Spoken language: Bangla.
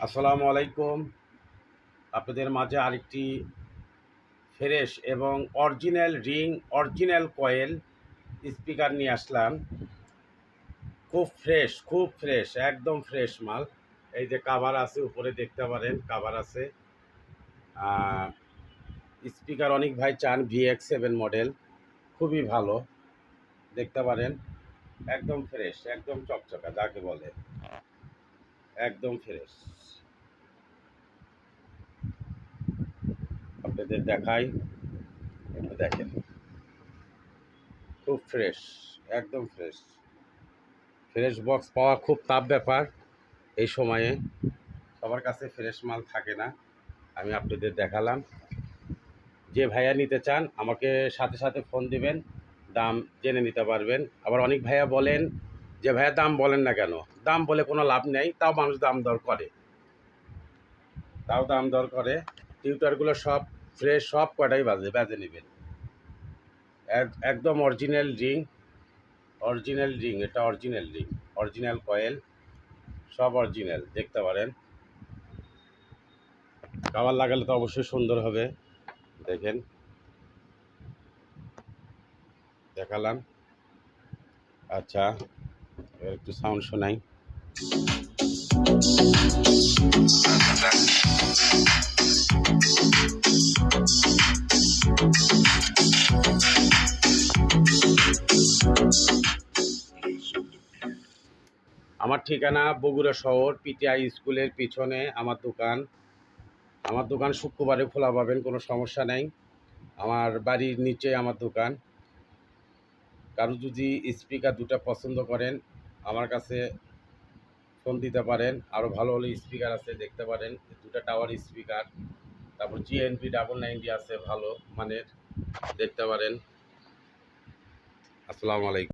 আসসালামু আলাইকুম। আপনাদের মাঝে আরেকটি ফ্রেশ এবং অরিজিনাল কয়েল স্পিকার নিয়ে আসলাম। খুব ফ্রেশ, একদম ফ্রেশ মাল। এই যে কাভার আছে, উপরে দেখতে পারেন কাভার আছে। স্পিকার অনেক ভাই চান, VX7 মডেল, খুবই ভালো, দেখতে পারেন। একদম ফ্রেশ, একদম চকচকা, যাকে বলে একদম ফ্রেশ। আপনাদের দেখাই, একটু দেখেন, খুব ফ্রেশ, একদম ফ্রেশ। ফ্রেশ বক্স পাওয়া খুব টাফ ব্যাপার এই সময়ে, সবার কাছে ফ্রেশ মাল থাকে না। আমি আপনাদের দেখালাম। যে ভাইয়া নিতে চান আমাকে সাথে সাথে ফোন দিবেন, দাম জেনে নিতে পারবেন। আবার অনেক ভাইয়া বলেন যে ভাইয়া দাম বলেন না কেন? দাম বলে কোনো লাভ নেই, তাও মানুষ দাম দর করে। টিউটারগুলো সব ফ্রেশ, সব কয়টাই বাজে নেবেন। একদম অরিজিনাল রিং, এটা অরিজিনাল রিং, অরিজিনাল কয়েল, সব অরিজিনাল, দেখতে পারেন। কাভার লাগালে তো অবশ্যই সুন্দর হবে। দেখেন, দেখালাম। আচ্ছা, এবার একটু সাউন্ড শোনাই। আমার ঠিকানা বগুড়া শহর, PTI স্কুলের পিছনে আমার দোকান শুক্রবারে খোলা পাবেন, কোনো সমস্যা নেই। আমার বাড়ির নিচে আমার দোকান। কারো যদি স্পিকার দুটো পছন্দ করেন আমার কাছে ফোন দিতে পারেন। আরও ভালো ভালো স্পিকার আছে, দেখতে পারেন। দুটো টাওয়ার স্পিকার, তারপর GNP 990 আছে, ভালো মানের, দেখতে পারেন। আসসালামু আলাইকুম।